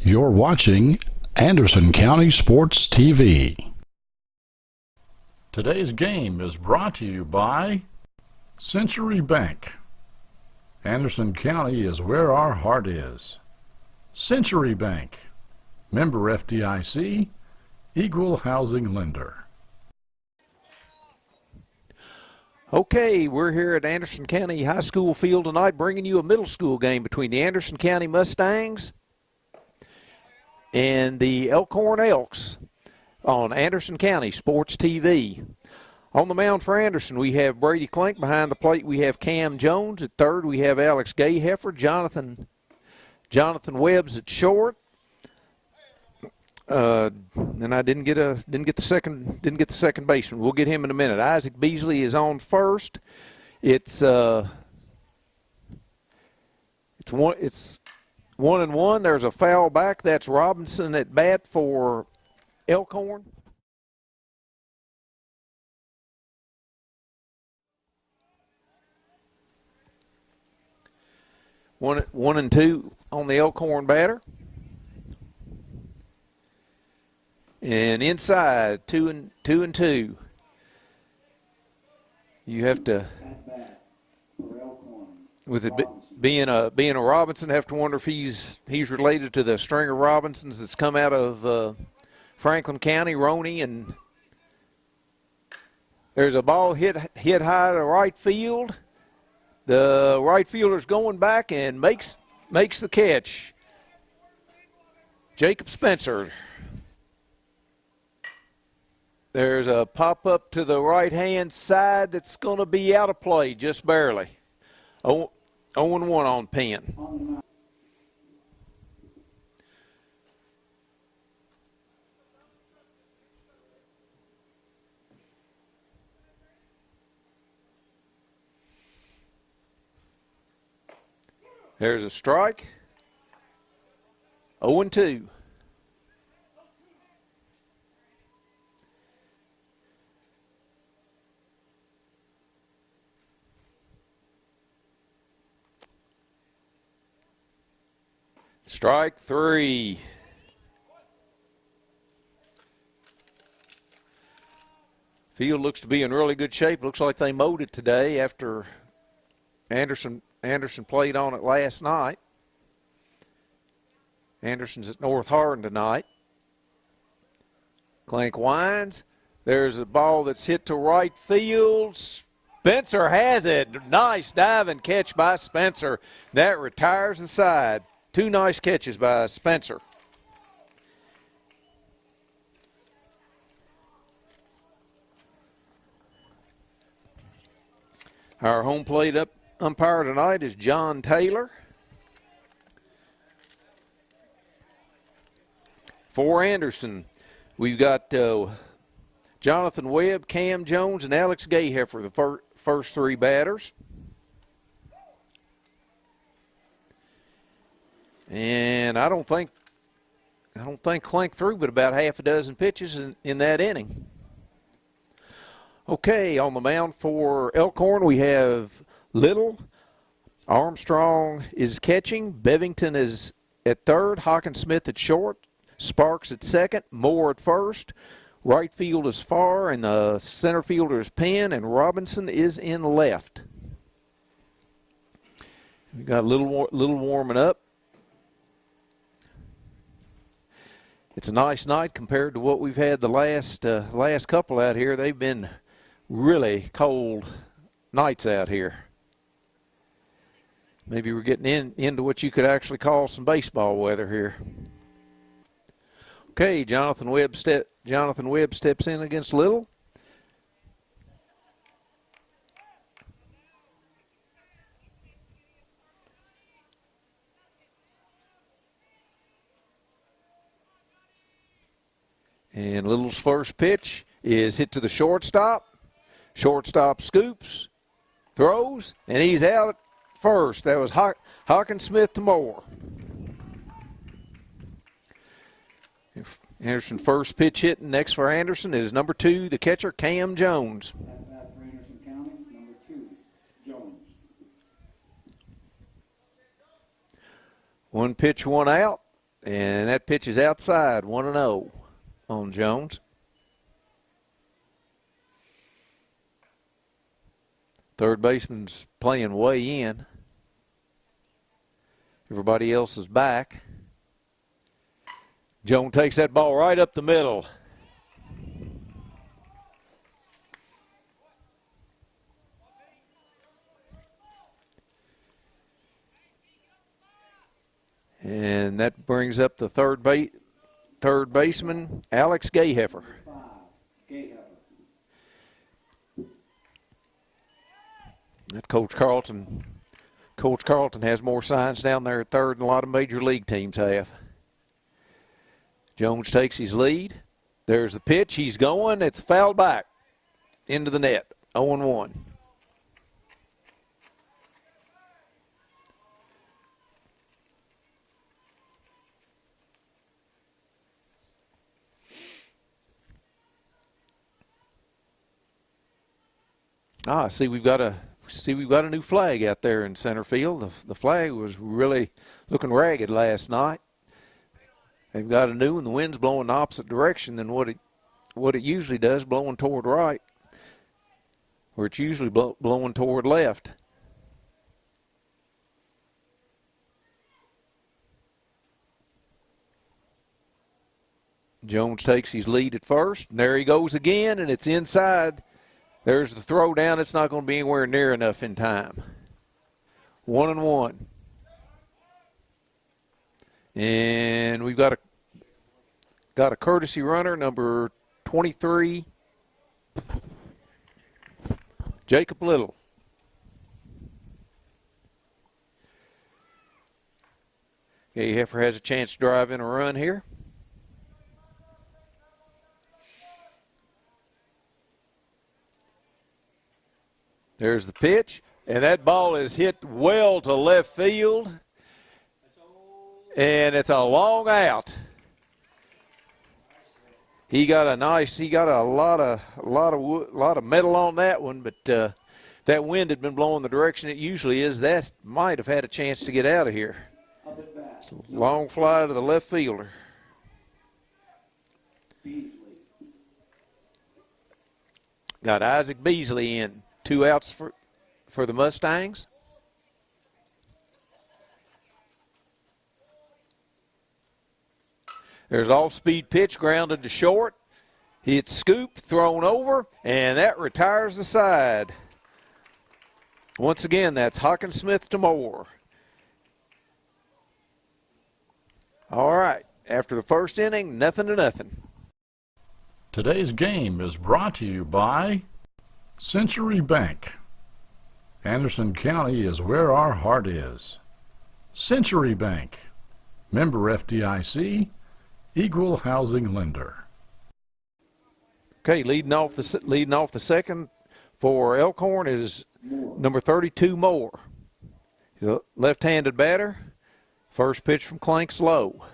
You're watching Anderson County Sports TV. Today's game is brought to you by Century Bank. Anderson County is where our heart is. Century Bank, member FDIC, equal housing lender. Okay, we're here at Anderson County High School field tonight bringing you a middle school game between the Anderson County Mustangs and the Elkhorn Elks on Anderson County Sports TV. On the mound for Anderson, we have Brady Klink. Behind the plate, we have Cam Jones. At third, we have Alex Gayheffer. Jonathan Webb's at short. And I didn't get the second baseman. We'll get him in a minute. Isaac Beasley is on first. It's 1-1. There's a foul back. That's Robinson at bat for Elkhorn. One and two on the Elkhorn batter. And inside, two and two. You have to, with it being a Robinson, have to wonder if he's related to the string of Robinsons that's come out of Franklin County, Roney, and there's a ball hit high to right field. The right fielder's going back and makes the catch. Jacob Spencer. There's a pop-up to the right-hand side that's going to be out of play just barely. 0-1 on Penn. There's a strike. 0-2. Strike three. Field looks to be in really good shape. Looks like they mowed it today after Anderson played on it last night. Anderson's at North Hardin tonight. Clank winds. There's a ball that's hit to right field. Spencer has it. Nice diving catch by Spencer. That retires the side. Two nice catches by Spencer. Our home plate umpire tonight is John Taylor. For Anderson, we've got Jonathan Webb, Cam Jones, and Alex Gayheffer, the first three batters. And I don't think Clank threw but about half a dozen pitches in that inning. Okay, on the mound for Elkhorn, we have Little. Armstrong is catching. Bevington is at third. Hawkinsmith at short. Sparks at second. Moore at first. Right field is Farr, and the center fielder is Penn, and Robinson is in left. We got a little warming up. It's a nice night compared to what we've had the last couple out here. They've been really cold nights out here. Maybe we're getting into what you could actually call some baseball weather here. Okay, Jonathan Webb steps in against Little. And Little's first pitch is hit to the shortstop. Shortstop scoops, throws, and he's out at first. That was Hawkinsmith to Moore. Anderson first pitch hitting. Next for Anderson is number 2, the catcher, Cam Jones. One pitch, one out. And that pitch is outside, 1-0 on Jones. Third baseman's playing way in. Everybody else is back. Jones takes that ball right up the middle. And that brings up the third baseman, Alex Gayheffer. That Coach Carlton has more signs down there at third than a lot of major league teams have. Jones takes his lead. There's the pitch. He's going. It's fouled back into the net. 0-1. See we've got a new flag out there in center field. The flag was really looking ragged last night. They've got a new one. The wind's blowing the opposite direction than what it usually does, blowing toward right, where it's usually blowing toward left. Jones takes his lead at first, and there he goes again, and it's inside. There's the throw down. It's not going to be anywhere near enough in time. 1-1. And we've got a courtesy runner, number 23, Jacob Little. Gayheffer has a chance to drive in a run here. There's the pitch, and that ball is hit well to left field, and it's a long out. He got a lot of metal on that one, but that wind had been blowing the direction it usually is. That might have had a chance to get out of here. It's a long fly to the left fielder. Got Isaac Beasley in. 2 outs for the Mustangs. There's off-speed pitch grounded to short. It's scooped, thrown over, and that retires the side. Once again, that's Hawkinsmith to Moore. All right, after the first inning, 0-0. Today's game is brought to you by Century Bank. Anderson County is where our heart is. Century Bank. Member FDIC. Equal housing lender. Okay, leading off the second for Elkhorn is number 32, Moore. He's a left-handed batter. First pitch from Clank's low.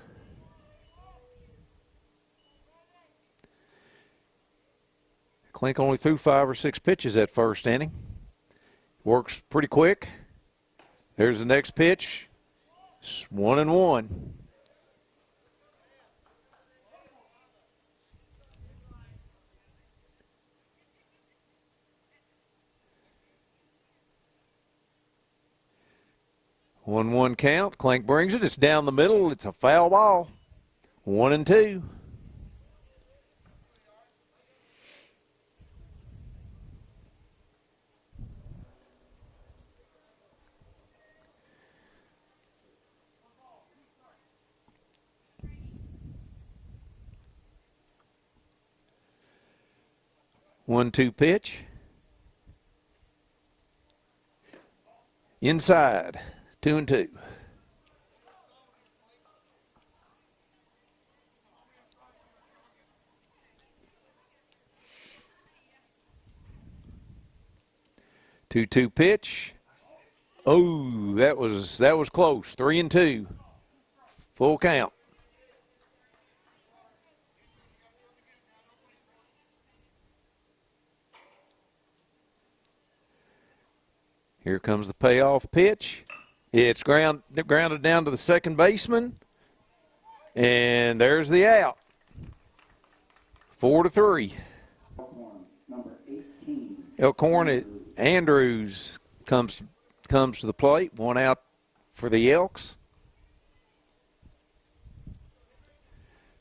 Clink only threw 5 or 6 pitches that first inning. Works pretty quick. There's the next pitch. It's 1-1. One count. Clink brings it. It's down the middle. It's a foul ball. 1-2. One-two pitch. Inside. 2-2. Two-two pitch. Oh, that was close. 3-2. Full count. Here comes the payoff pitch. It's grounded down to the second baseman. And there's the out. 4-3. Number 18. Elkhorn Andrews comes to the plate. One out for the Elks.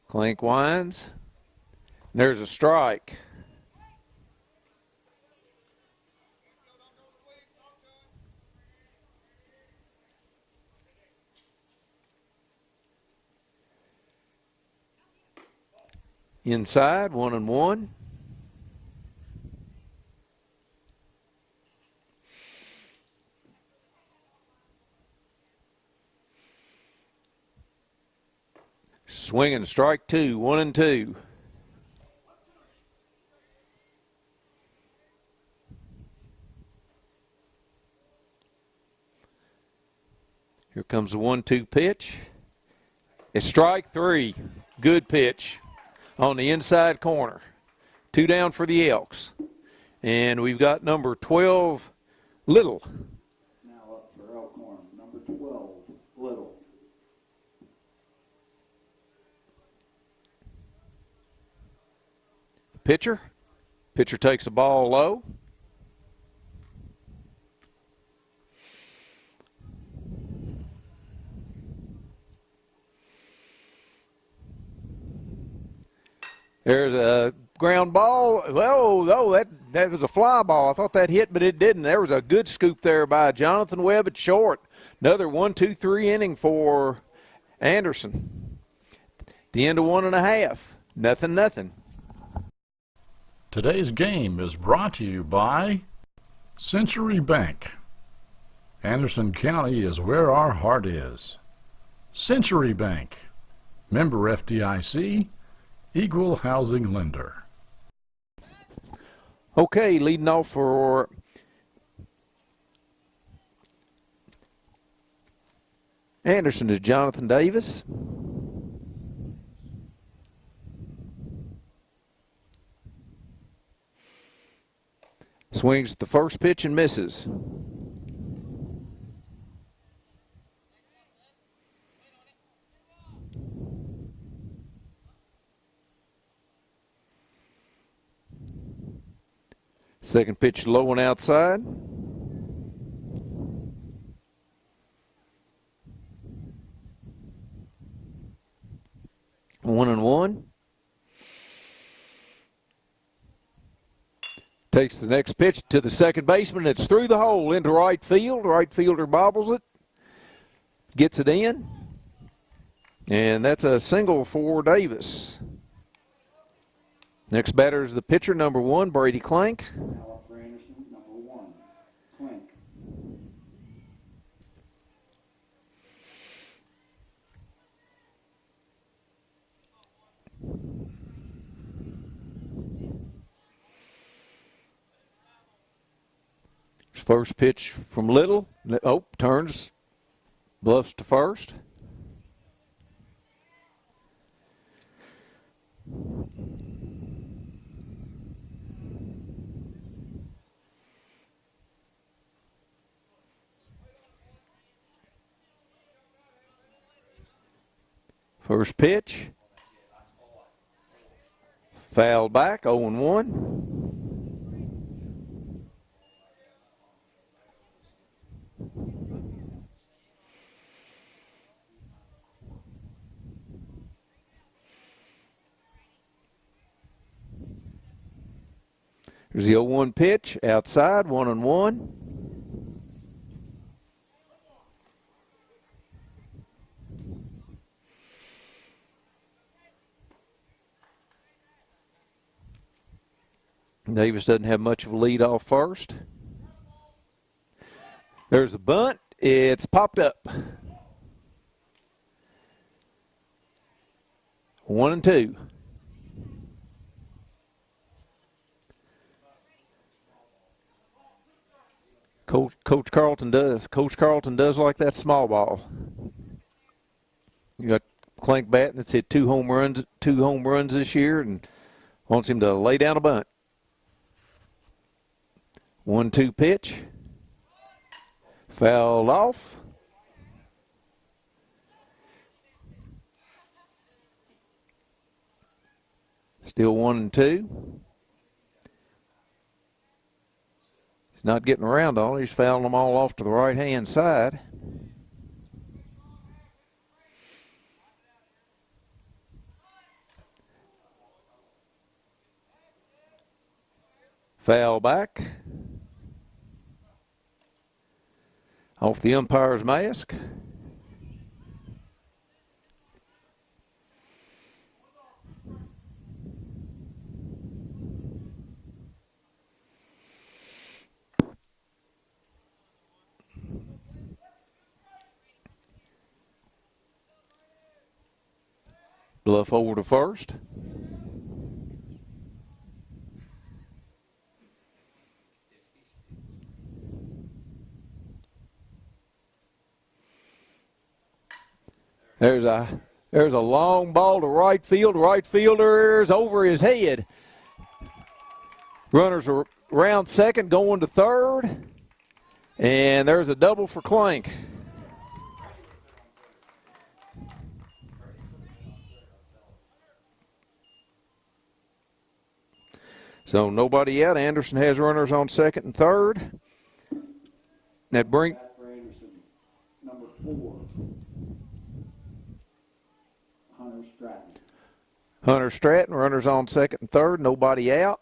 Clink winds. There's a strike. Inside, 1-1. Swinging strike two, 1-2. Here comes the 1-2 pitch. It's strike three. Good pitch on the inside corner. 2 down for the Elks. And we've got number 12, Little. Now up for Elkhorn, number 12, Little. Pitcher. Pitcher takes the ball low. There's a ground ball. Well, no, that was a fly ball. I thought that hit, but it didn't. There was a good scoop there by Jonathan Webb at short. Another 1-2-3 inning for Anderson. The end of 1.5. Nothing. Today's game is brought to you by Century Bank. Anderson County is where our heart is. Century Bank. Member FDIC. Equal housing lender. Okay, leading off for Anderson is Jonathan Davis. Swings the first pitch and misses. Second pitch low and outside. One and one. Takes the next pitch to the second baseman. It's through the hole into right field. Right fielder bobbles it. Gets it in. And that's a single for Davis. Next batter is the pitcher, number 1, Brady Clank. Now up for Anderson, number 1, Clink. First pitch from Little. Oh, turns, bluffs to first. First pitch. Fouled back, 0-1. There's the 0-1 pitch, outside, 1-1. Davis doesn't have much of a lead off first. There's a bunt. It's popped up. 1-2. Coach Carlton does like that small ball. You got Clank batting that's hit two home runs this year and wants him to lay down a bunt. 1-2 pitch. Fouled off. Still 1-2. He's not getting around on it. He's fouling them all off to the right-hand side. Foul back. Off the umpire's mask. Bluff over to first. There's a long ball to right field. Right fielder's over his head. Runners are around second, going to third. And there's a double for Clank. So nobody out. Anderson has runners on second and third. That bring. For Anderson, number 4, Hunter Stratton. Hunter Stratton, runners on second and third, nobody out.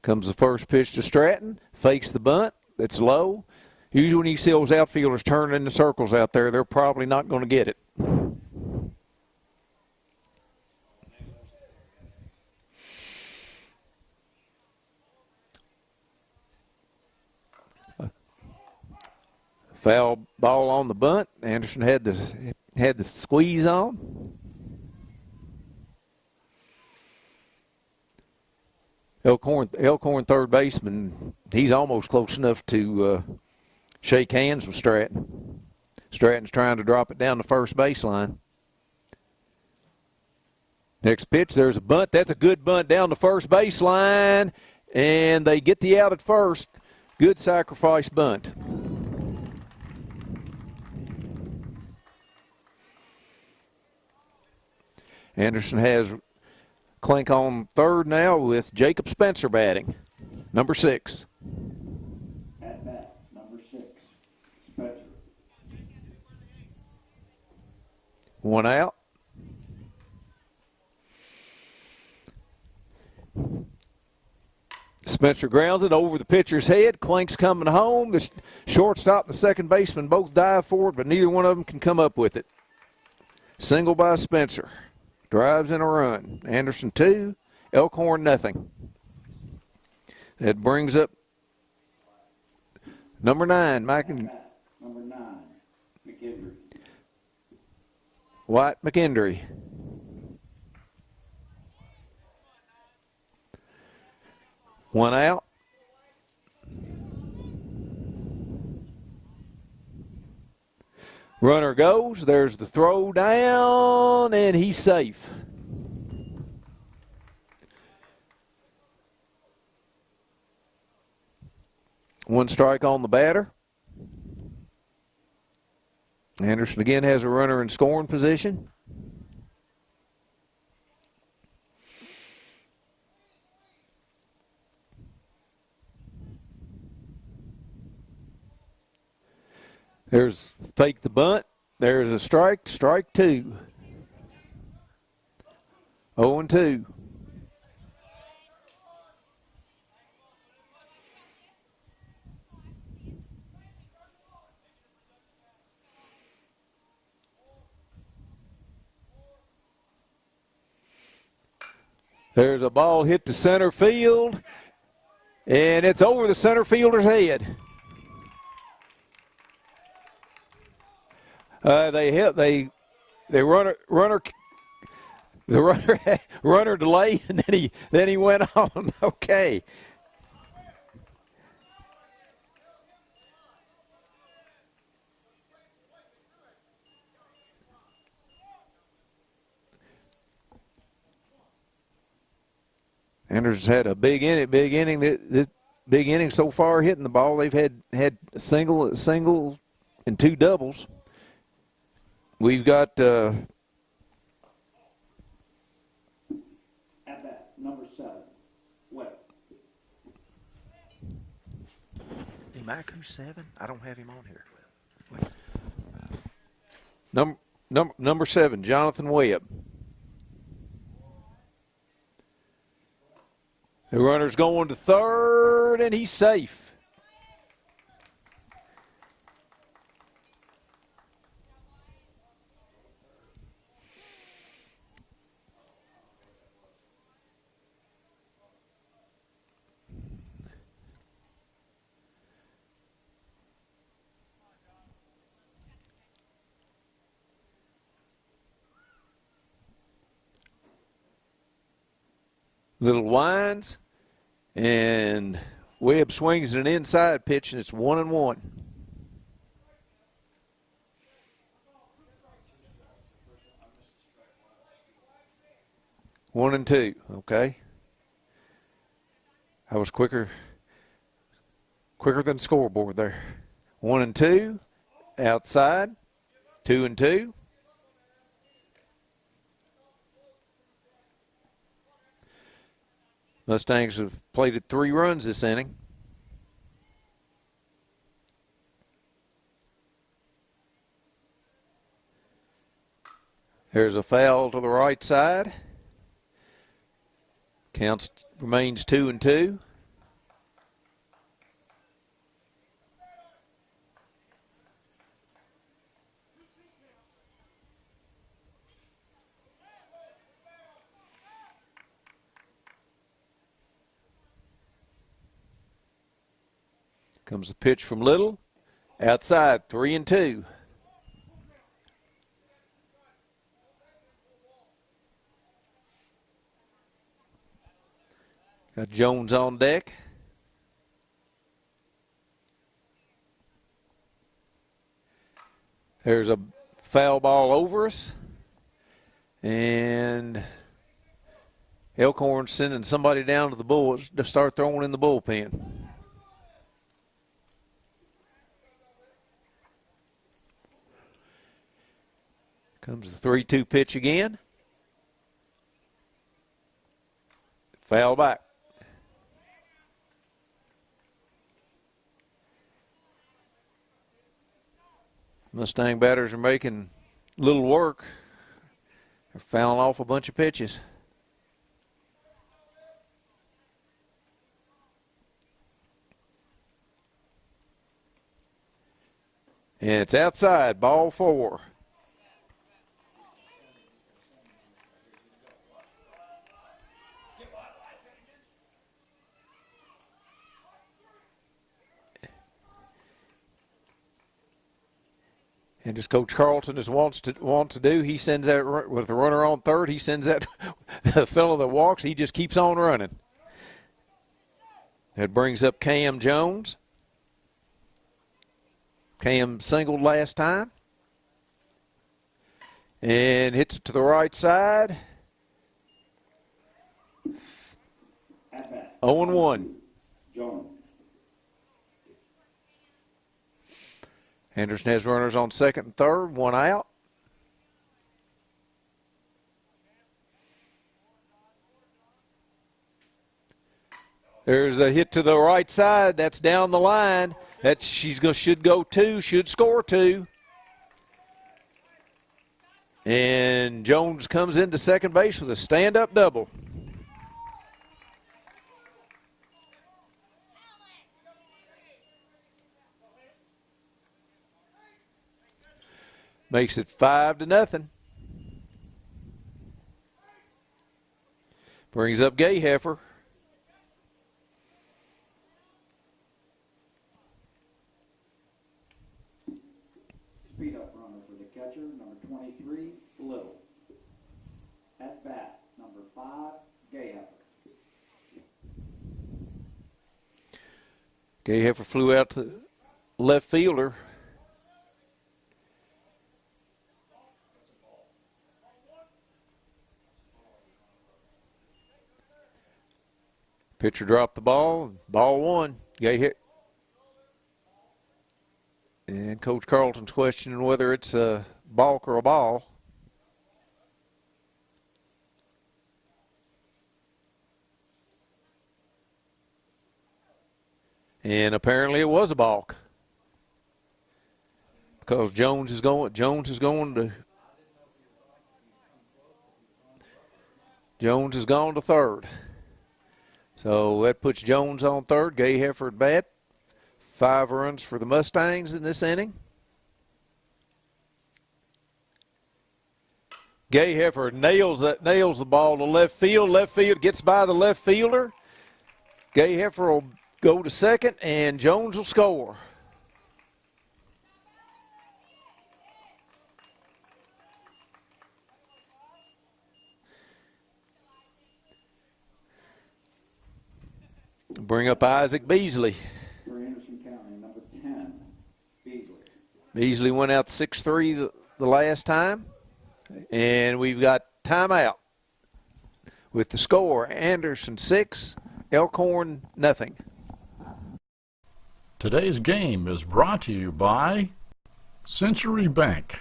Comes the first pitch to Stratton, fakes the bunt, that's low. Usually when you see those outfielders turning in the circles out there, they're probably not going to get it. Foul ball on the bunt. Anderson had the squeeze on. Elkhorn third baseman, he's almost close enough to shake hands with Stratton. Stratton's trying to drop it down the first baseline. Next pitch, there's a bunt. That's a good bunt down the first baseline, and they get the out at first. Good sacrifice bunt. Anderson has Clank on third now with Jacob Spencer batting, number 6. At bat, number 6, Spencer. 1 out. Spencer grounds it over the pitcher's head. Clank's coming home. The shortstop and the second baseman both dive for it, but neither one of them can come up with it. Single by Spencer. Drives in a run. Anderson 2, Elkhorn nothing. That brings up number 9, Mike. Number 9, McKendry. White McKendry. One out. Runner goes. There's the throw down, and he's safe. One strike on the batter. Anderson again has a runner in scoring position. There's fake the bunt. There's a strike 2. 0-2. There's a ball hit to center field, and it's over the center fielder's head. The runner delayed, and then he went on. Okay. Anderson's had a big inning. big inning so far hitting the ball. They've had a single, and two doubles. We've got At bat, number 7, Webb. Maku 7? I don't have him on here. number 7, Jonathan Webb. The runner's going to third, and he's safe. Little winds, and Webb swings an inside pitch, and it's 1-1. One and two, okay. I was quicker than the scoreboard there. 1-2, outside, 2-2. Mustangs have plated 3 runs this inning. There's a foul to the right side. Counts remains 2-2. Comes the pitch from Little. Outside, 3-2. Got Jones on deck. There's a foul ball over us. And Elkhorn sending somebody down to the bull to start throwing in the bullpen. Comes the 3-2 pitch again. Foul back. Mustang batters are making little work. They're fouling off a bunch of pitches. And it's outside, ball 4. And as Coach Carlton wants to do, he sends that with the runner on third. He sends that the fellow that walks. He just keeps on running. That brings up Cam Jones. Cam singled last time, and hits it to the right side. 0-1. Jones. Henderson has runners on second and third, 1 out. There's a hit to the right side. That's down the line. That should go 2, should score 2. And Jones comes into second base with a stand-up double. Makes it 5-0. Brings up Gayheffer. Speed up runner for the catcher, number 23, Little. At bat, number 5, Gayheffer. Gayheffer flew out to the left fielder. Pitcher dropped the ball. Ball one. Gay hit. And Coach Carlton's questioning whether it's a balk or a ball. And apparently it was a balk. Because Jones is going has gone to third. So that puts Jones on third. Gay Heifer at bat. 5 runs for the Mustangs in this inning. Gay Heifer nails the ball to left field. Left field gets by the left fielder. Gay Heifer will go to second, and Jones will score. Bring up Isaac Beasley. For Anderson County, number 10, Beasley. Beasley went out 6-3 the last time. And we've got timeout with the score, Anderson 6, Elkhorn nothing. Today's game is brought to you by Century Bank.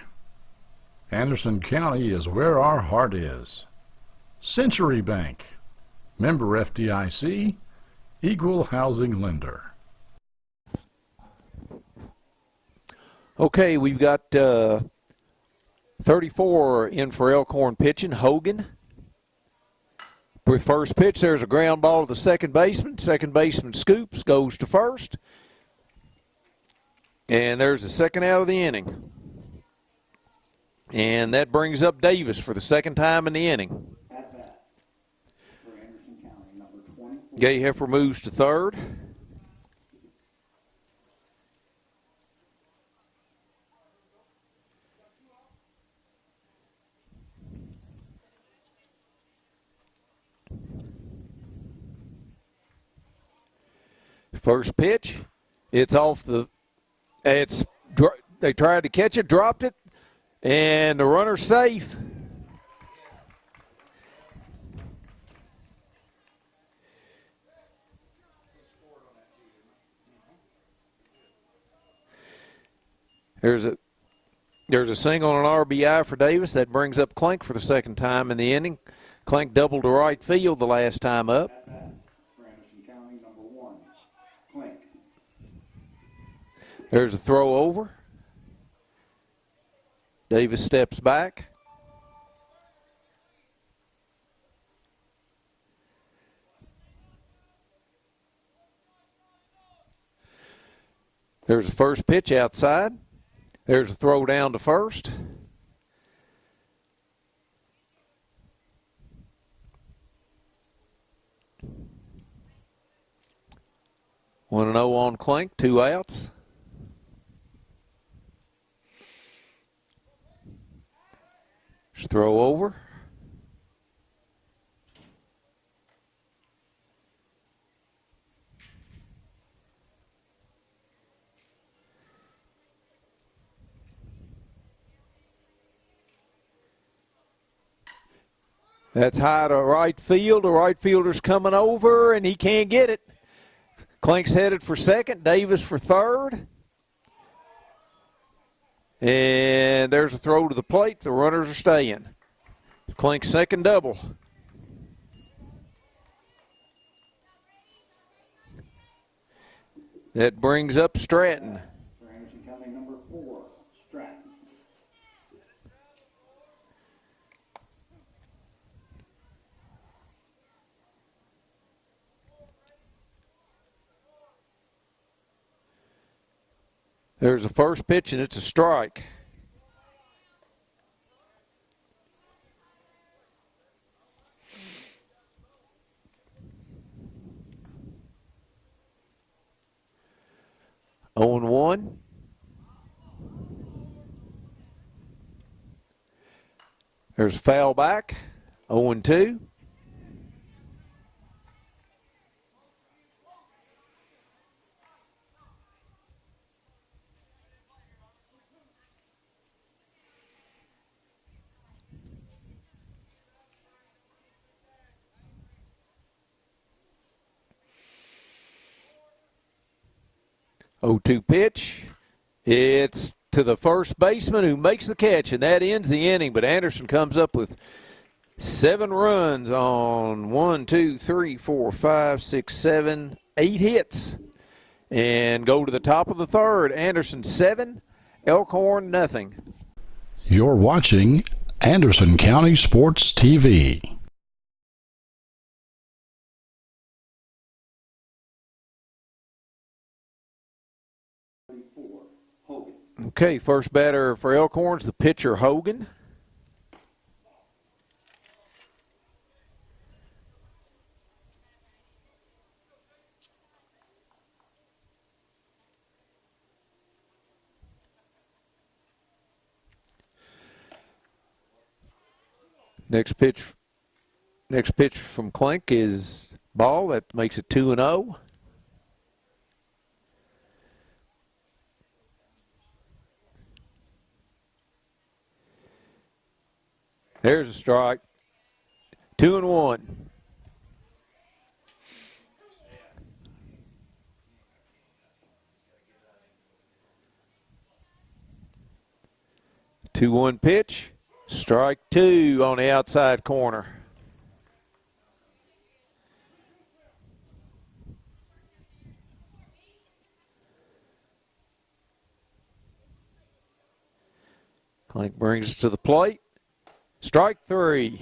Anderson County is where our heart is. Century Bank, member FDIC, equal housing lender. Okay, we've got 34 in for Elkhorn pitching. Hogan. With first pitch, there's a ground ball to the second baseman. Second baseman scoops, goes to first. And there's the second out of the inning. And that brings up Davis for the second time in the inning. At bat for Anderson County, number 24. Gay Heifer moves to third. First pitch, it's off the. They tried to catch it, dropped it, and the runner's safe. There's a single and an RBI for Davis. That brings up Clink for the second time in the inning. Clink doubled to right field the last time up. At bat for Anderson County, number 1, Clink. There's a throw over. Davis steps back. There's a first pitch outside. There's a throw down to first. One and 0 on Clink, 2 outs. Just throw over. That's high to right field. The right fielder's coming over, and he can't get it. Clink's headed for second. Davis for third. And there's a throw to the plate. The runners are staying. Clink's second double. That brings up Stratton. For Anderson County, number 4, Stratton. There's a first pitch, and it's a strike. Oh and 1. There's a foul back. 0 and 2. 0-2 pitch. It's to the first baseman who makes the catch, and that ends the inning. But Anderson comes up with 7 runs on 8 hits, and go to the top of the third. Anderson 7, Elkhorn nothing. You're watching Anderson County Sports TV. Okay, first batter for Elkhorn's the pitcher Hogan. Next pitch from Klink is ball. That makes it 2-0. There's a strike. 2-1. Two-one pitch. Strike 2 on the outside corner. Klink brings it to the plate. Strike 3.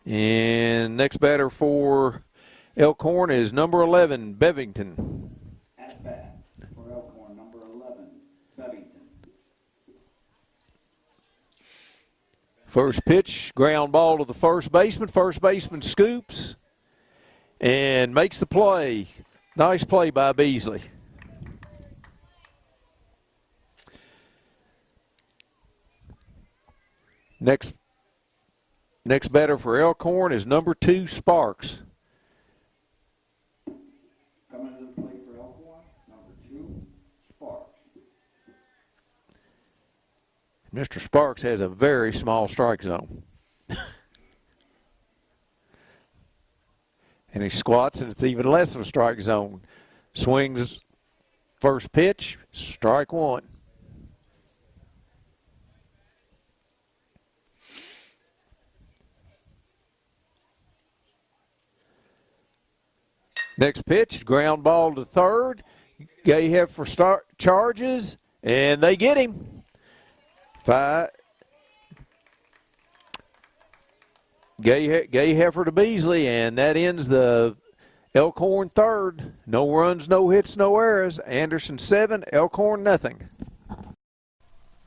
And next batter for Elkhorn is number 11, Bevington. At bat for Elkhorn, number 11, Bevington. First pitch, ground ball to the first baseman. First baseman scoops and makes the play. Nice play by Beasley. Next batter for Elkhorn is number 2, Sparks. Coming to the plate for Elkhorn, number 2, Sparks. Mr. Sparks has a very small strike zone. And he squats, and it's even less of a strike zone. Swings first pitch, strike 1. Next pitch, ground ball to third. Gayheffer charges, and they get him. Gayheffer to Beasley, and that ends the Elkhorn third. No runs, no hits, no errors. Anderson 7, Elkhorn nothing.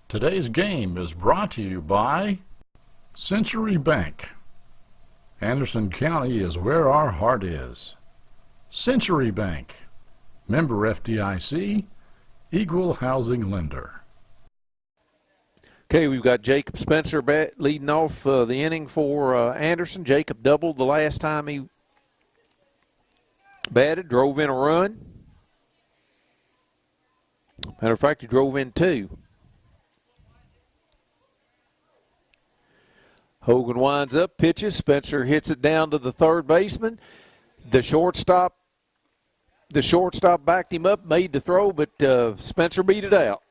Today's game is brought to you by Century Bank. Anderson County is where our heart is. Century Bank, member FDIC, equal housing lender. Okay, we've got Jacob Spencer leading off the inning for Anderson. Jacob doubled the last time he batted, drove in a run. Matter of fact, he drove in 2. Hogan winds up, pitches. Spencer hits it down to the third baseman. The shortstop backed him up, made the throw, but Spencer beat it out.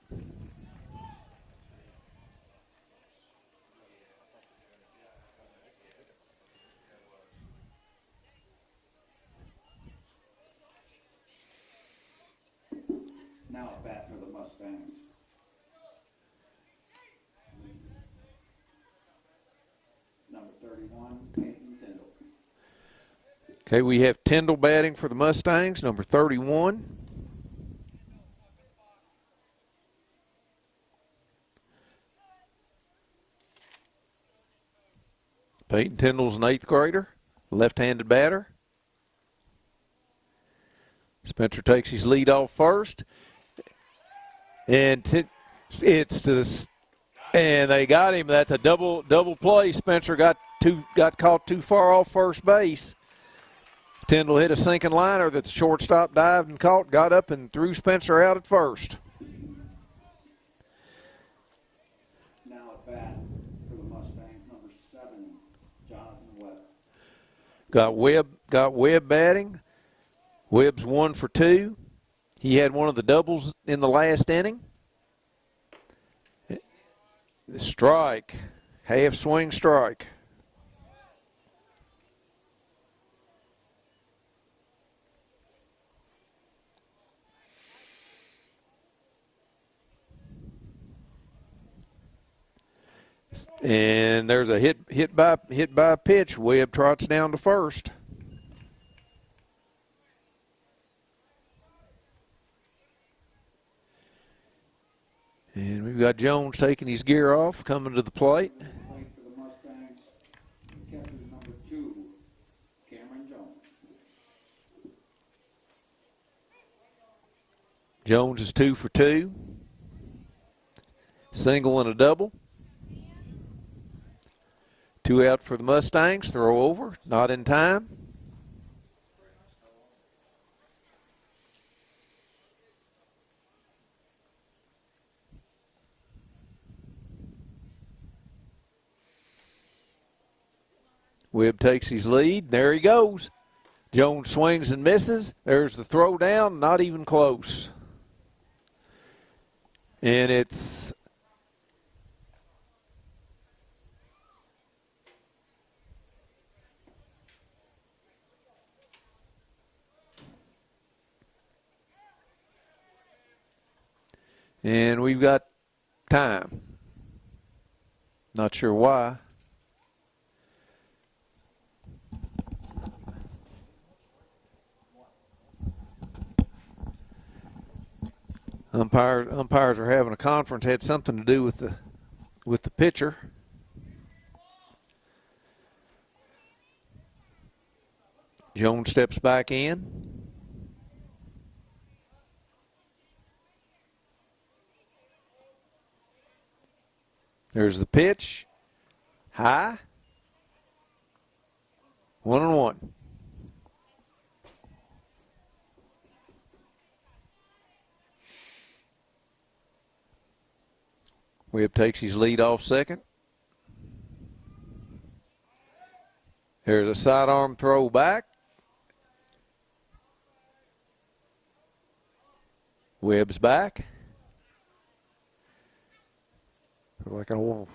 Now at bat for the Mustangs. Number 31, Peyton Tyndall. Okay, we have Tyndall batting for the Mustangs, number 31. Peyton Tyndall's an 8th grader, left-handed batter. Spencer takes his lead off first. And and they got him. That's a double play. Spencer got caught too far off first base. Tyndall hit a sinking liner that the shortstop dived and caught, got up and threw Spencer out at first. Now at bat for the Mustangs, number 7, Jonathan Webb. got Webb batting. Webb's 1 for 2. He had one of the doubles in the last inning. Strike. Half swing strike. And there's a hit by pitch. Webb trots down to first. And we've got Jones taking his gear off, coming to the plate. Plate for the Mustangs, catcher number 2, Cameron Jones. Jones is 2 for 2. Single and a double. 2 out for the Mustangs. Throw over, not in time. Webb takes his lead. There he goes. Jones swings and misses. There's the throw down, not even close. And it's and we've got time. Not sure why. Umpires are having a conference. Had something to do with the pitcher. Jones steps back in. There's the pitch. High. 1-1. Webb takes his lead off second. There's a sidearm throw back. Webb's back. Like an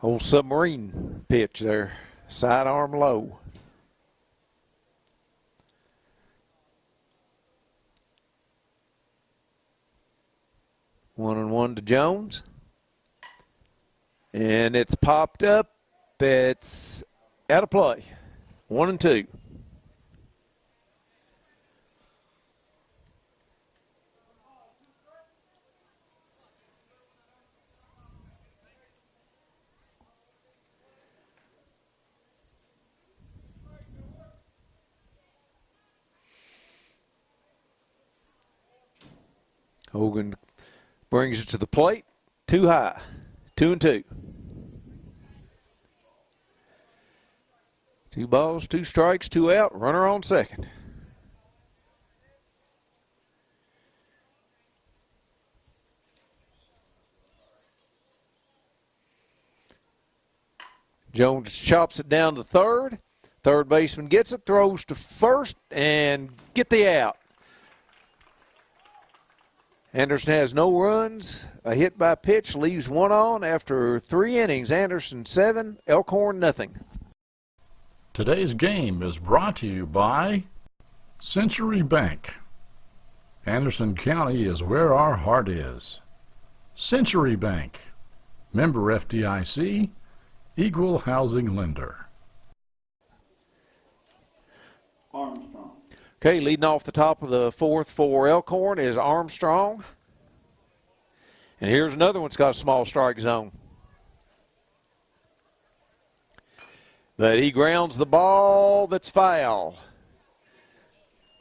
old submarine pitch there. Sidearm low. One and one to Jones. And it's popped up. It's out of play. 1-2. Hogan brings it to the plate. Too high. 2-2. 2 balls, 2 strikes, 2 out. Runner on second. Jones chops it down to third. Third baseman gets it, throws to first, and get the out. Anderson has no runs. A hit by pitch leaves 1 on after 3 innings. Anderson 7, Elkhorn nothing. Today's game is brought to you by Century Bank. Anderson County is where our heart is. Century Bank, member FDIC, equal housing lender. Armstrong. Okay, leading off the top of the 4th for Elkhorn is Armstrong. And here's another one that's got a small strike zone. But he grounds the ball that's foul.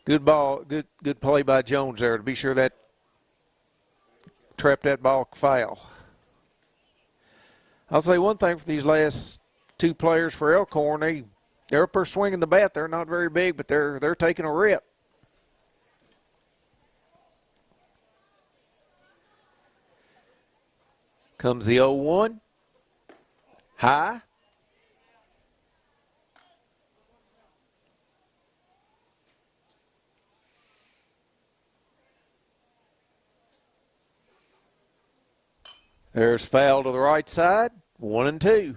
Good ball, good play by Jones there to be sure that trapped that ball foul. I'll say one thing for these last 2 players for Elkhorn, they're up there swinging the bat. They're not very big, but they're taking a rip. Comes the 0-1. High. There's foul to the right side, 1-2.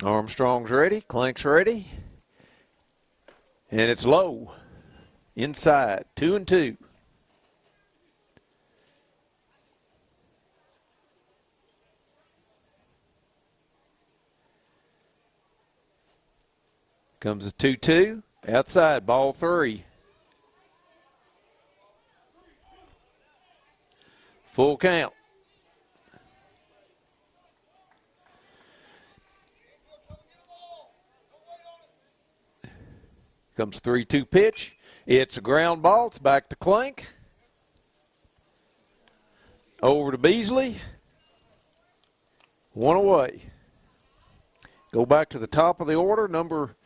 Armstrong's ready, Clank's ready. And it's low. Inside, 2-2. Comes a 2-2. Outside, ball 3. Full count. Comes 3-2 pitch. It's a ground ball. It's back to Clank. Over to Beasley. 1 away. Go back to the top of the order. Number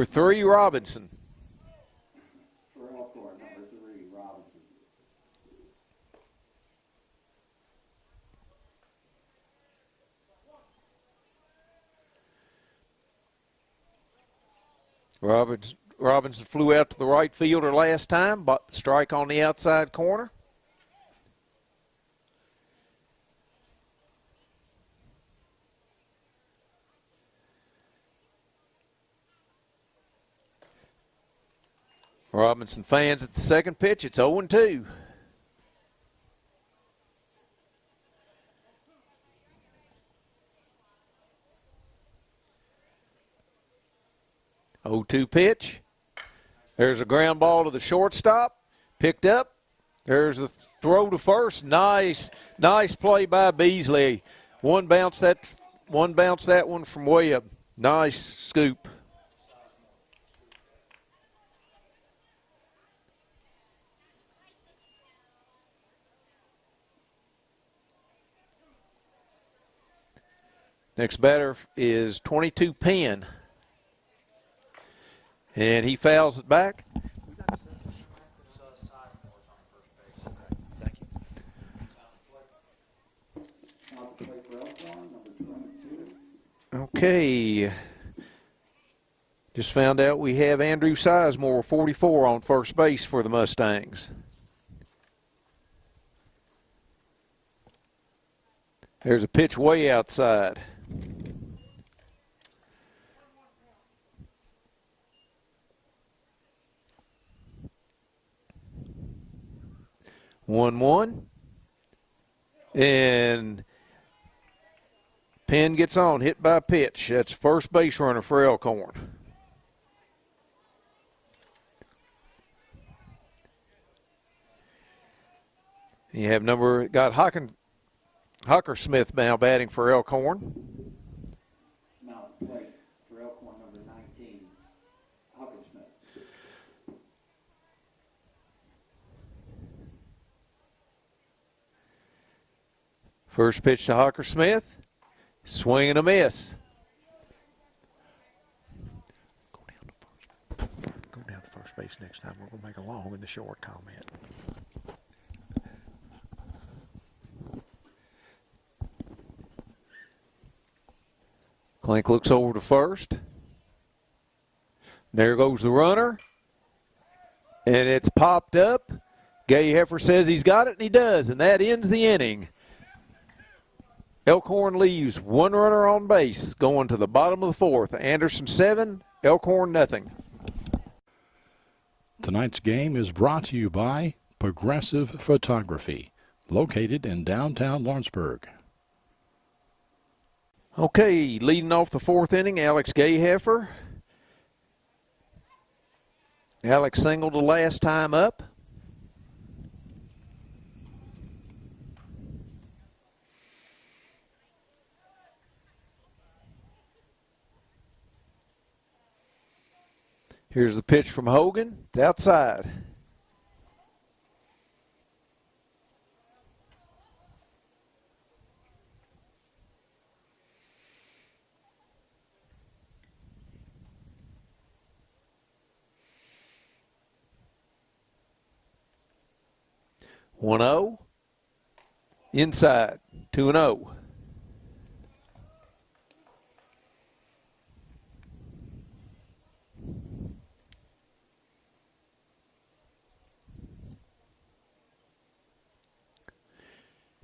3, Robinson. For Elkhorn, number 3, Robinson. Robinson flew out to the right fielder last time, but strike on the outside corner. Robinson fans at the second pitch. It's 0-2. Pitch. There's a ground ball to the shortstop. Picked up. There's a throw to first. Nice play by Beasley. One bounce that one from way up. Nice scoop. Next batter is 22 Penn. And he fouls it back. Okay. Just found out we have Andrew Sizemore, 44, on first base for the Mustangs. There's a pitch way outside. One, and Penn gets on, hit by pitch. That's first base runner for Elkhorn. You have got Hockersmith now batting for Elkhorn. Now play for Elkhorn, number 19, Hockersmith. First pitch to Hockersmith. Swing and a miss. Go down to first base next time. We're going to make a long and the short comment. Clank looks over to first. There goes the runner. And it's popped up. Gay Heifer says he's got it, and he does. And that ends the inning. Elkhorn leaves one runner on base going to the bottom of the fourth. Anderson 7, Elkhorn nothing. Tonight's game is brought to you by Progressive Photography, located in downtown Lawrenceburg. Okay, leading off the fourth inning, Alex Gayheffer. Alex singled the last time up. Here's the pitch from Hogan. It's outside. One 0. Inside. 2-0.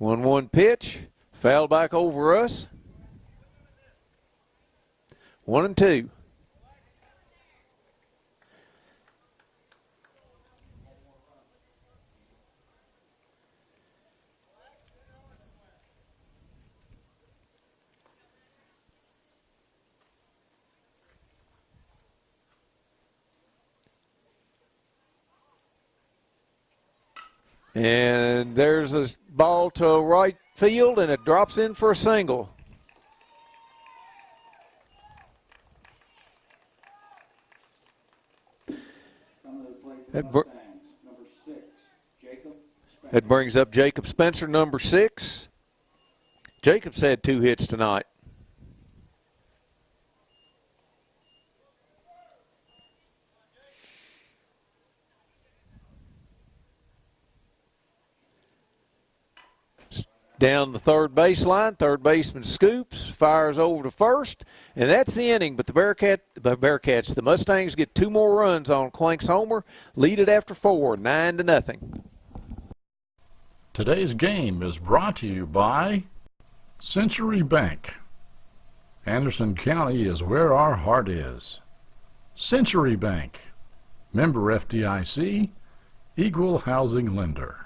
1-1 pitch. Foul back over us. 1-2. And there's a ball to right field, and it drops in for a single. That brings up Jacob Spencer, number 6. Jacob's had 2 hits tonight. Down the third baseline, third baseman scoops, fires over to first, and that's the inning. But the the Mustangs get 2 more runs on Clank's homer, lead it after 4, 9-0. Today's game is brought to you by Century Bank. Anderson County is where our heart is. Century Bank, member FDIC, equal housing lender.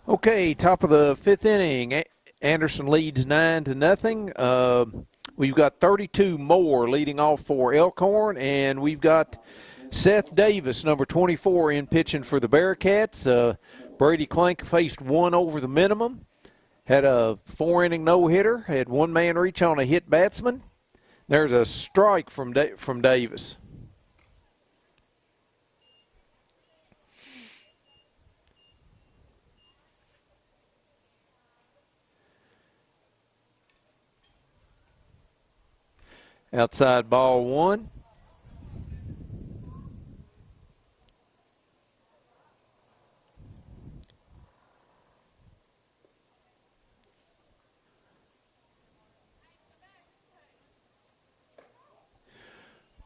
Okay, top of the 5th inning. Anderson leads 9-0. We've got 32 more leading off for Elkhorn, and we've got Seth Davis, number 24, in pitching for the Bearcats. Brady Clank faced 1 over the minimum. Had a 4-inning no-hitter. Had 1 man reach on a hit batsman. There's a strike from Davis. Outside ball 1.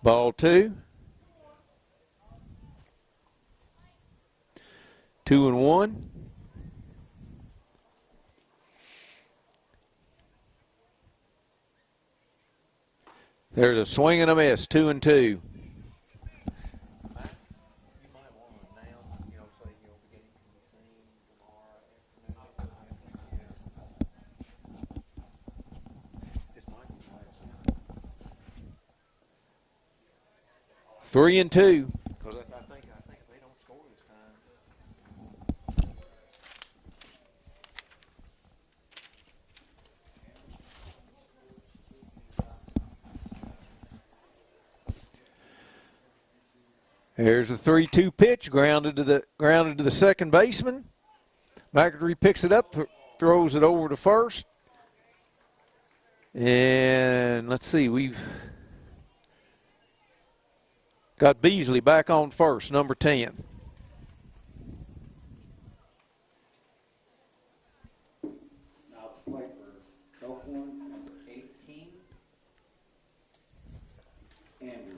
Ball 2. 2-1. There's a swing and a miss, 2-2. Three and two. Because I think they don't score this time. There's a 3-2 pitch, grounded to the second baseman. McAdoo picks it up, throws it over to first. And let's see, we've got Beasley back on first, number 10. Now to play for Elkhorn, number 18, Andrews.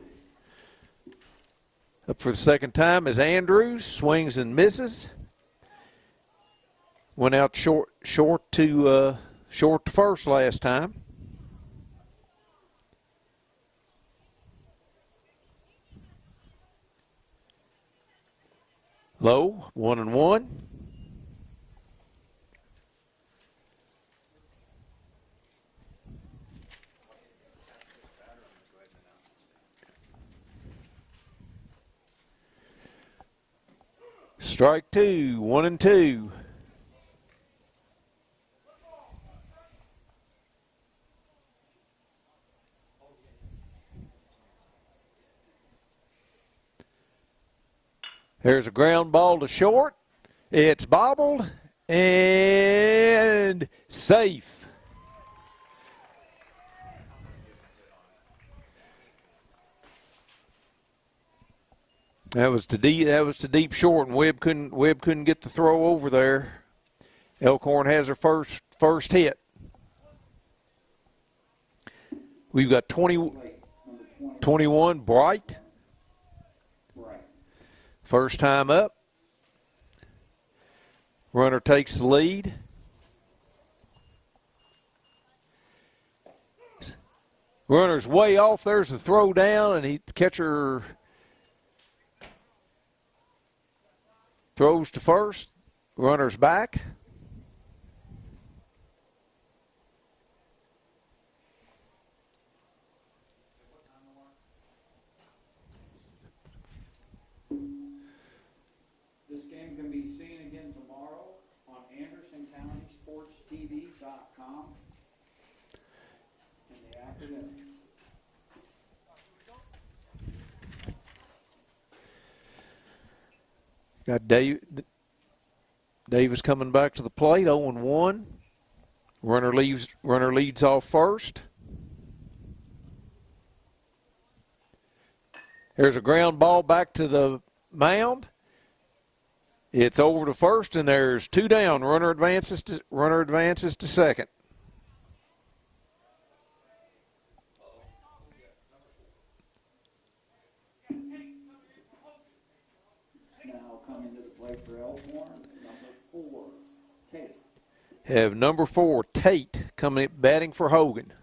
Up for the second time is Andrews, swings and misses. Went out short to first last time. Low, 1-1. Strike 2, 1-2. There's a ground ball to short. It's bobbled and safe. That was to deep short, and Webb couldn't get the throw over there. Elkhorn has their first hit. We've got 21 Bright. First time up. Runner takes the lead. Runner's way off. There's the throw down, and the catcher throws to first. Runner's back. This game can be seen again tomorrow on AndersonCountySportsTV.com in the afternoon. Got Davis coming back to the plate, 0-1. Runner leads off first. There's a ground ball back to the mound. It's over to first, and there's two down. Runner advances to second. Now coming to the plate for Elkhorn, number 4, Tate. Have number 4, Tate, coming in batting for Hogan.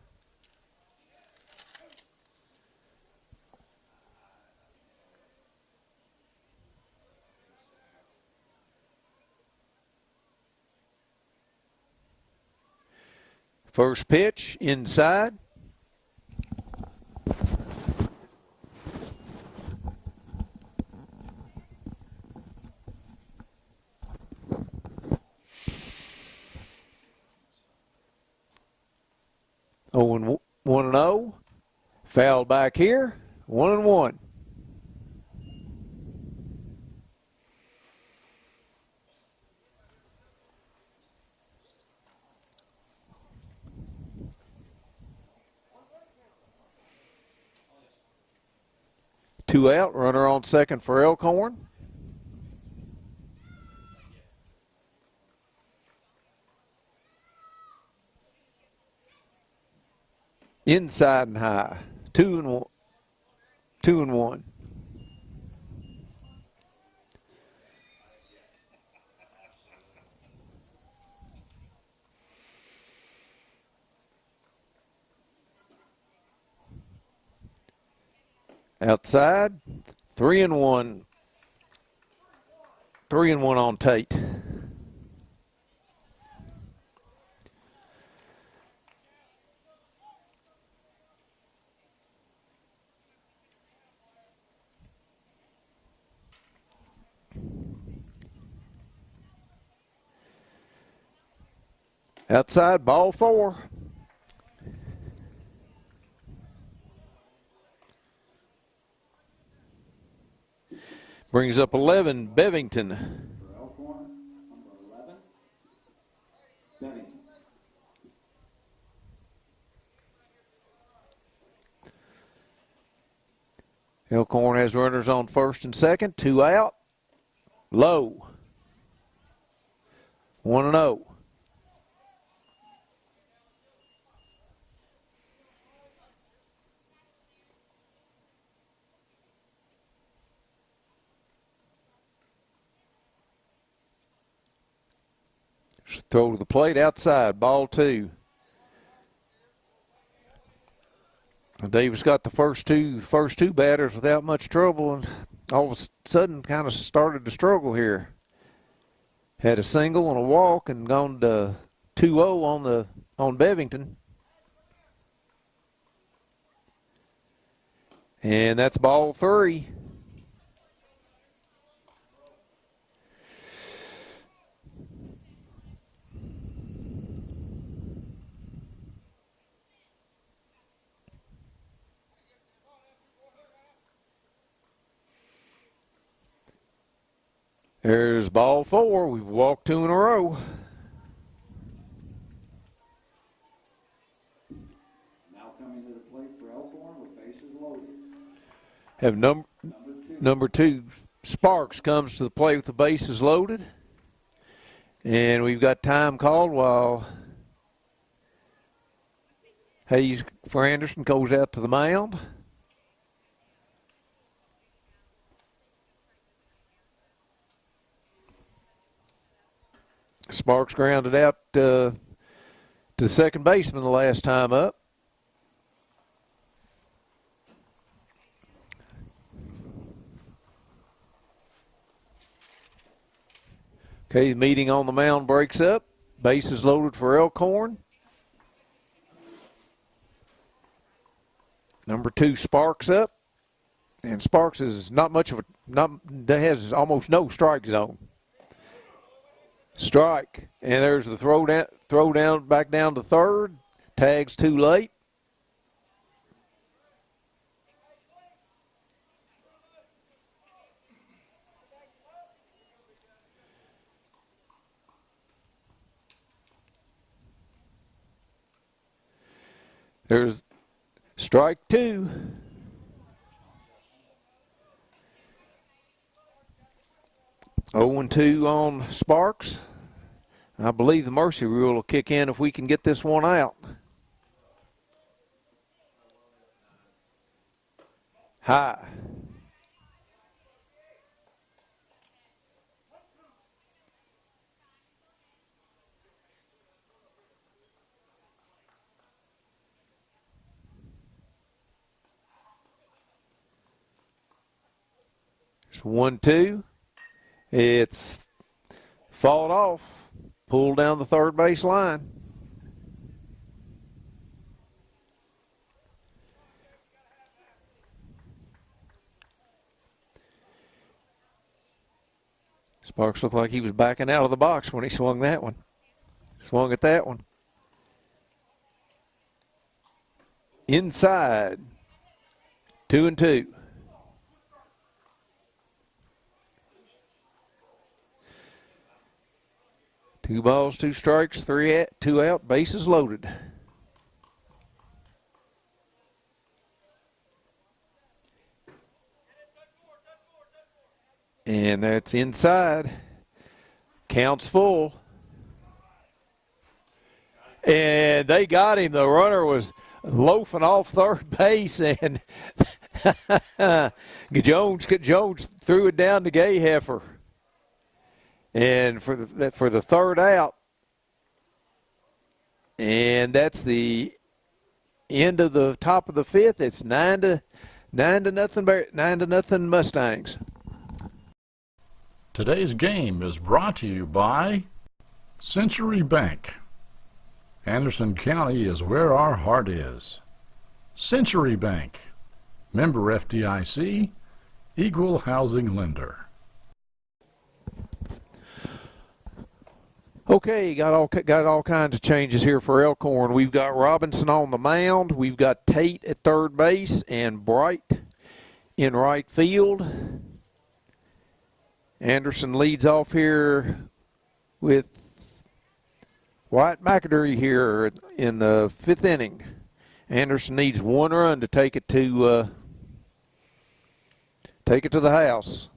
First pitch, inside. Oh, and 1-0. Foul back here. 1-1. Two out. Runner on second for Elkhorn. Inside and high. 2-1. 2-1. Outside, 3-1. 3-1 on Tate. Outside, ball 4. Brings up 11, Bevington. For Elkhorn, number 11, Bennington. Elkhorn has runners on first and second, 2 out. Low. 1-0. Throw to the plate outside, ball 2. Davis got the first two batters without much trouble, and all of a sudden kind of started to struggle here. Had a single and a walk and gone to 2-0 on Bevington. And that's ball 3. There's ball 4. We've walked 2 in a row. Now coming to the plate for Elkhorn with bases loaded. Have number 2, Sparks, comes to the plate with the bases loaded. And we've got time called while Hayes for Anderson goes out to the mound. Sparks grounded out to the second baseman the last time up. Okay, the meeting on the mound breaks up. Bases loaded for Elkhorn. Number 2, Sparks up. And Sparks is has almost no strike zone. Strike. And there's the throw down back down to third. Tag's too late. There's strike 2. Oh and 2 on Sparks. I believe the mercy rule will kick in if we can get this one out. High. It's 1-2. It's fought off, pulled down the third base line. Sparks looked like he was backing out of the box when he swung that one. Swung at that one. Inside. 2-2. Two balls, 2 strikes, 2 out, bases loaded. And that's inside. Counts full. And they got him. The runner was loafing off third base, and Jones threw it down to Gayheffer. And for the third out, and that's the end of the top of the 5th. It's 9-0 Mustangs. Today's game is brought to you by Century Bank. Anderson County is where our heart is. Century Bank, member FDIC, equal housing lender. Okay, got all kinds of changes here for Elkhorn. We've got Robinson on the mound. We've got Tate at third base and Bright in right field. Anderson leads off here with Wyatt McAdory here in the 5th inning. Anderson needs 1 run to take it to the house.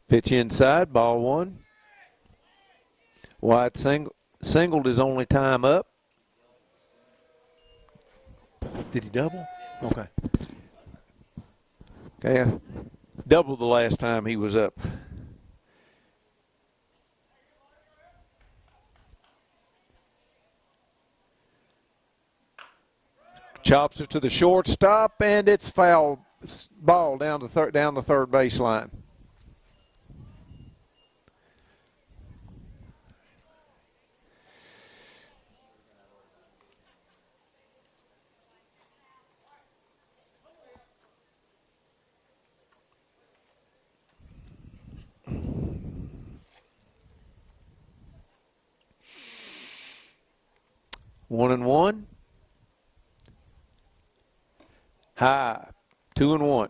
Pitch inside, ball 1. White singled his only time up. Did he double? Okay. Okay, double the last time he was up. Chops it to the shortstop, and it's foul ball down the third baseline. One and one. High. 2-1.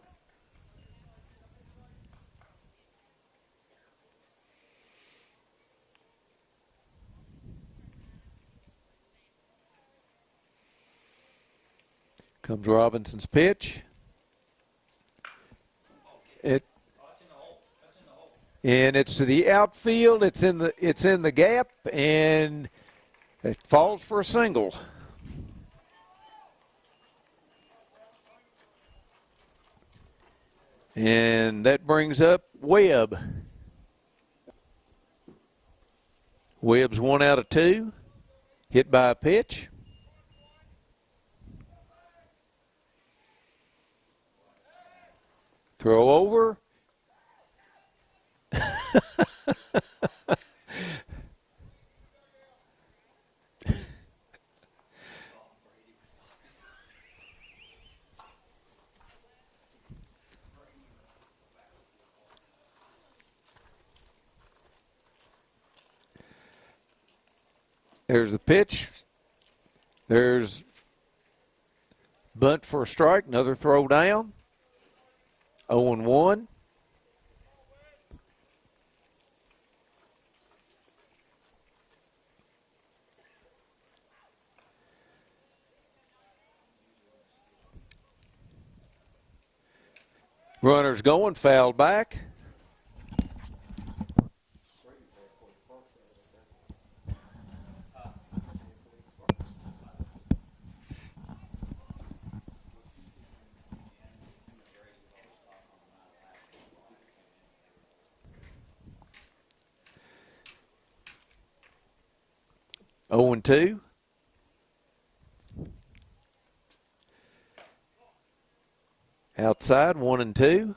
Comes Robinson's pitch. And it's to the outfield. It's in the gap, and It falls for a single. And that brings up Webb. Webb's 1 out of 2. Hit by a pitch. Throw over. There's the pitch. There's bunt for a strike. Another throw down. 0-1. Runners going, fouled back. Oh and 2. Outside, 1 and 2.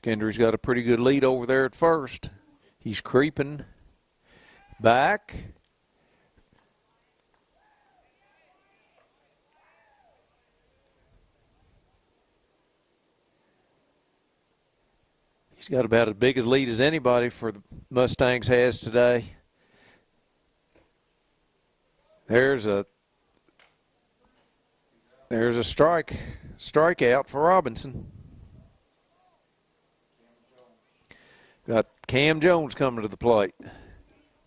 McKendry's got a pretty good lead over there at first. He's creeping back. He's got about as big a lead as anybody for the Mustangs has today. There's a strikeout for Robinson. Got Cam Jones coming to the plate.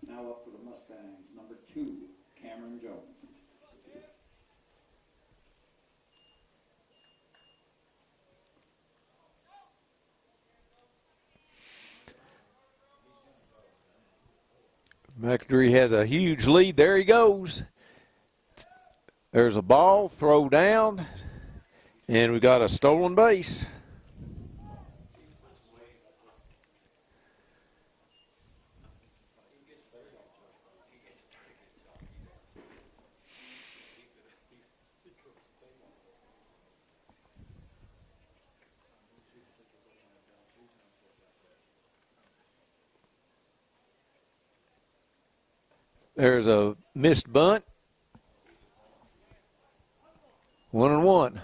Now up for the Mustangs, number 2, Cameron Jones. McAdoo has a huge lead. There he goes. There's a ball, throw down, and we got a stolen base. There's a missed bunt. 1-1.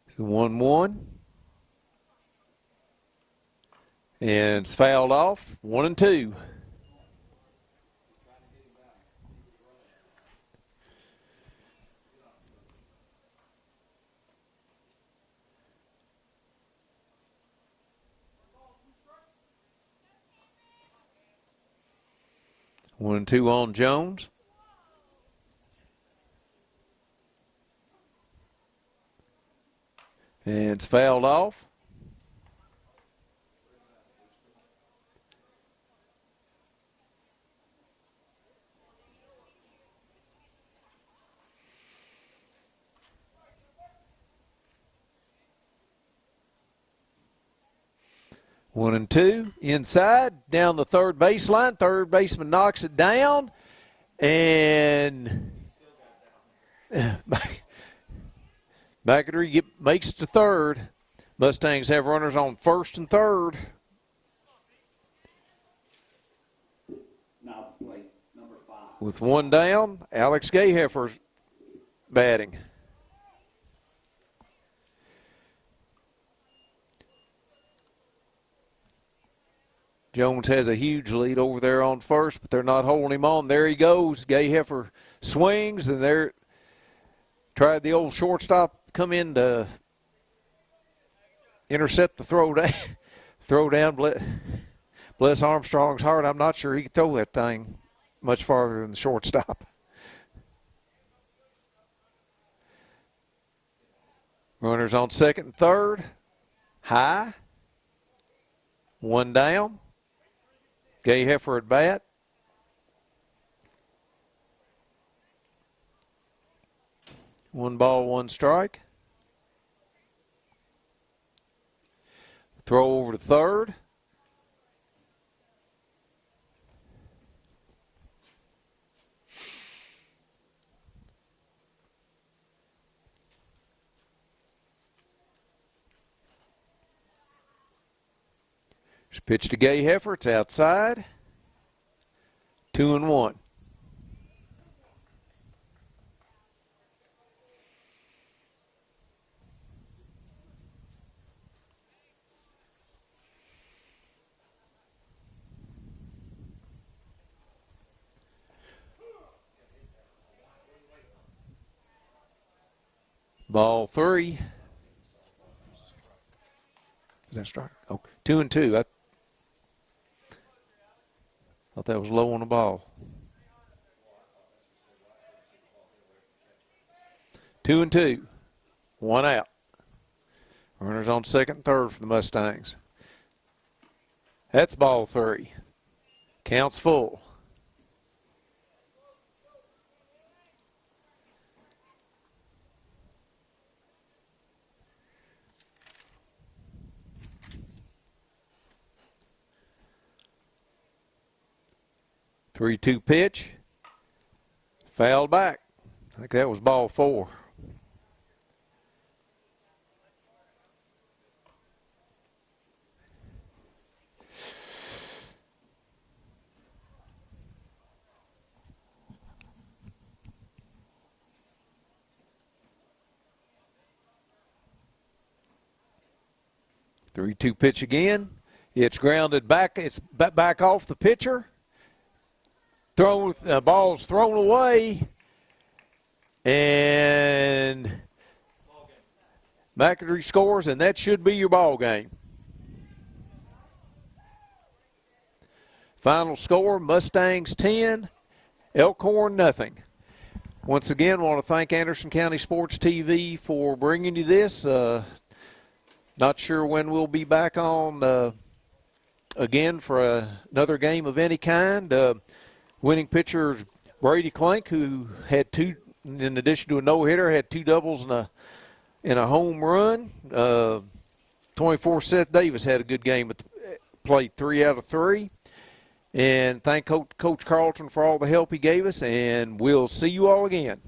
It's 1-1. And it's fouled off. 1 and 2. One and 2 on Jones. And it's fouled off. One and 2 inside, down the third baseline. Third baseman knocks it down, and McAdoo makes it to third. Mustangs have runners on first and third. Now the plate, number 5. With 1 down, Alex Gayheffer's batting. Jones has a huge lead over there on first, but they're not holding him on. There he goes. Gayheffer swings, and there Tried the old shortstop come in to intercept the throw down. Throw down. Bless Armstrong's heart. I'm not sure he could throw that thing much farther than the shortstop. Runners on second and third. High. One down. Gay Heifer at bat. One ball, one strike. Throw over to third. Pitch to Gay Heifer. It's outside. 2-1. Ball 3. Is that a strike? Oh, 2-2. I thought that was low on the ball. 2-2. One out. Runners on second and third for the Mustangs. That's ball 3. Counts full. Three-two pitch. Fouled back. I think that was ball 4. Three-two pitch again. It's grounded back. It's back off the pitcher. Ball's thrown away, and McAdoo scores, and that should be your ball game. Final score: Mustangs 10, Elkhorn nothing. Once again, want to thank Anderson County Sports TV for bringing you this. Not sure when we'll be back on again for another game of any kind. Winning pitcher Brady Clink, who had 2, in addition to a no-hitter, had 2 doubles and a home run. 24 Seth Davis had a good game, but played 3 out of 3. And thank Coach Carlton for all the help he gave us, and we'll see you all again.